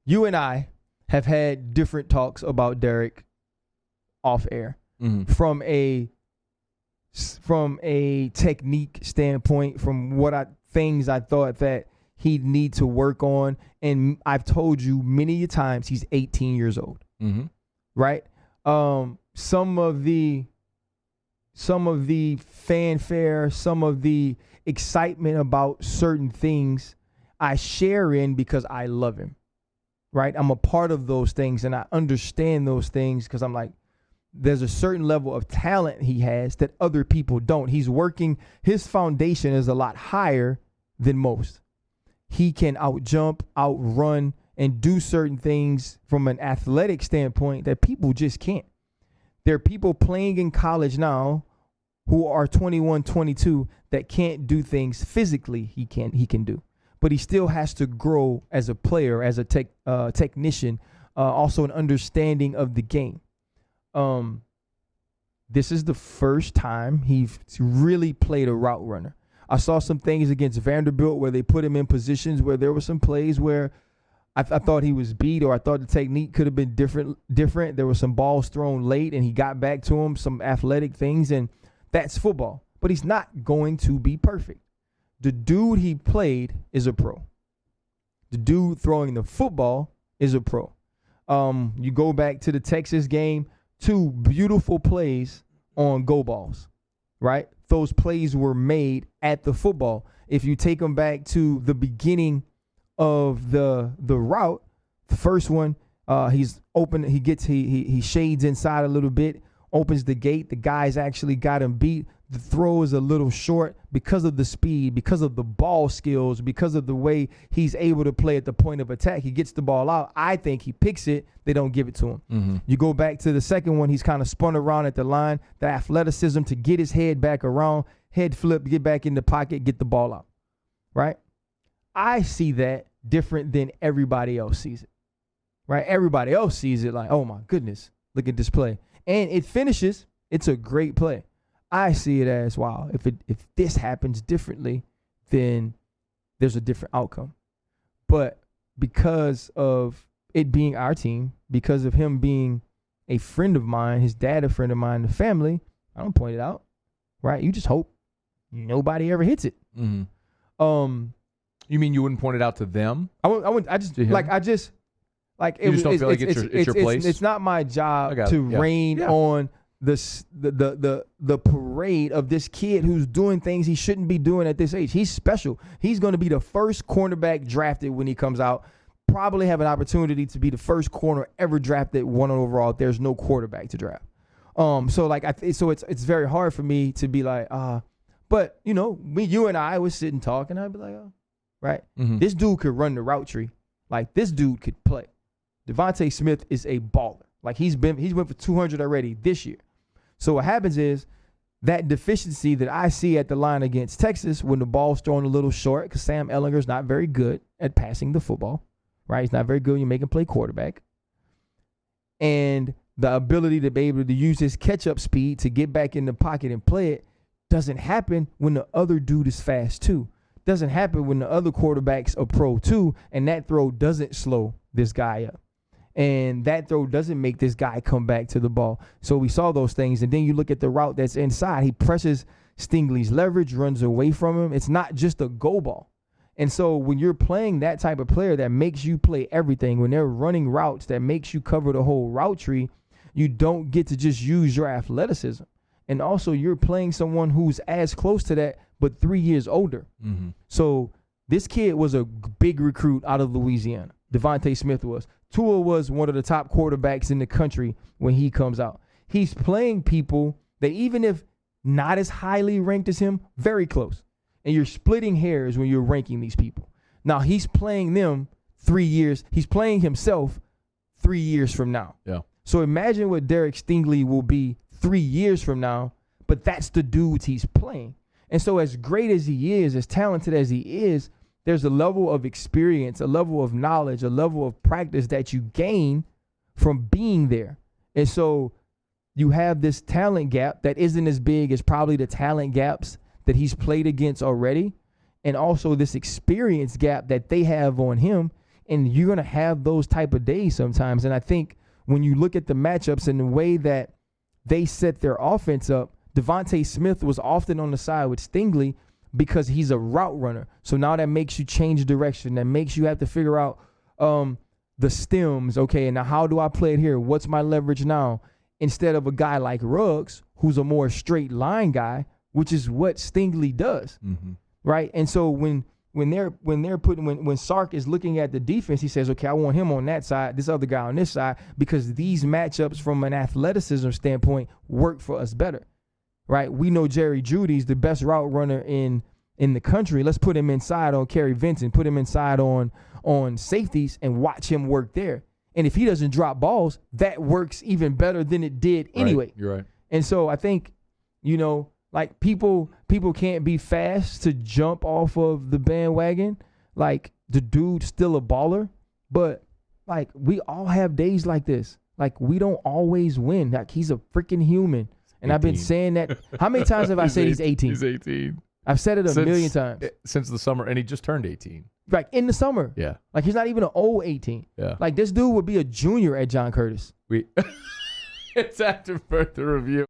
you and I have had different talks about Derek off air from a technique standpoint, from things I thought that he'd need to work on. And I've told you many times he's 18 years old, right? Some of the fanfare, some of the excitement about certain things I share in because I love him, right? I'm a part of those things and I understand those things because I'm like, there's a certain level of talent he has that other people don't. He's working, his foundation is a lot higher than most. He can outjump, outrun, and do certain things from an athletic standpoint that people just can't. There are people playing in college now who are 21, 22 that can't do things physically he can do. But he still has to grow as a player, as a technician, also an understanding of the game. This is the first time he's really played a route runner. I saw some things against Vanderbilt where they put him in positions where there were some plays where I thought he was beat, or I thought the technique could have been different. There were some balls thrown late and he got back to him, some athletic things, and that's football. But he's not going to be perfect. The dude he played is a pro. The dude throwing the football is a pro. You go back to the Texas game, 2 beautiful plays on go balls, right? Those plays were made at the football. If you take them back to the beginning of the route, the first one, he's open. He shades inside a little bit, opens the gate. The guy's actually got him beat. The throw is a little short because of the speed, because of the ball skills, because of the way he's able to play at the point of attack. He gets the ball out. I think he picks it. They don't give it to him. You go back to the second one, he's kind of spun around at the line, the athleticism to get his head back around, head flip, get back in the pocket, get the ball out, right? I see that different than everybody else sees it, right? Everybody else sees it like, oh, my goodness, look at this play. And it finishes. It's a great play. I see it as, wow, if this happens differently, then there's a different outcome. But because of it being our team, because of him being a friend of mine, his dad a friend of mine, the family, I don't point it out, right? You just hope nobody ever hits it. You mean you wouldn't point it out to them? I just don't feel like it's your place? It's not my job to rain on the parade of this kid who's doing things he shouldn't be doing at this age. He's special. He's going to be the first cornerback drafted when he comes out. Probably have an opportunity to be the first corner ever drafted 1 overall. There's no quarterback to draft. So it's very hard for me to be like, but you and I was sitting talking. I'd be like, oh, right. This dude could run the route tree. Like this dude could play. Devontae Smith is a baller. Like he's went for 200 already this year. So what happens is that deficiency that I see at the line against Texas when the ball's thrown a little short, because Sam Ehlinger's not very good at passing the football, right? He's not very good when you make him play quarterback. And the ability to be able to use his catch-up speed to get back in the pocket and play it doesn't happen when the other dude is fast too. Doesn't happen when the other quarterback's a pro too, and that throw doesn't slow this guy up. And that throw doesn't make this guy come back to the ball. So we saw those things. And then you look at the route that's inside. He presses Stingley's leverage, runs away from him. It's not just a go ball. And so when you're playing that type of player that makes you play everything, when they're running routes that makes you cover the whole route tree, you don't get to just use your athleticism. And also you're playing someone who's as close to that, but 3 years older. So this kid was a big recruit out of Louisiana. Devontae Smith was. Tua was one of the top quarterbacks in the country when he comes out. He's playing people that even if not as highly ranked as him, very close. And you're splitting hairs when you're ranking these people. Now, he's playing them 3 years. He's playing himself 3 years from now. Yeah. So imagine what Derek Stingley will be 3 years from now, but that's the dudes he's playing. And so as great as he is, as talented as he is, there's a level of experience, a level of knowledge, a level of practice that you gain from being there. And so you have this talent gap that isn't as big as probably the talent gaps that he's played against already. And also this experience gap that they have on him And you're going to have those type of days sometimes. And I think when you look at the matchups and the way that they set their offense up, Devontae Smith was often on the side with Stingley because he's a route runner. So now that makes you change direction. That makes you have to figure out the stems. Okay, and now how do I play it here? What's my leverage now? Instead of a guy like Ruggs, who's a more straight line guy, which is what Stingley does, right? And so when Sark is looking at the defense, he says, okay, I want him on that side, this other guy on this side, because these matchups from an athleticism standpoint work for us better, right? We know Jerry Jeudy's the best route runner in the country. Let's put him inside on Kerry Vinson, put him inside on safeties and watch him work there. And if he doesn't drop balls, that works even better than it did anyway. Right, you're right. And so I think, like people can't be fast to jump off of the bandwagon. Like the dude's still a baller, but like we all have days like this. Like we don't always win. Like he's a freaking human. And 18. I've been saying that. How many times have I said he's 18? He's 18. I've said it a million times. Since the summer, and he just turned 18. Like in the summer. Yeah. Like he's not even an old 18. Yeah. Like this dude would be a junior at John Curtis. It's after further review.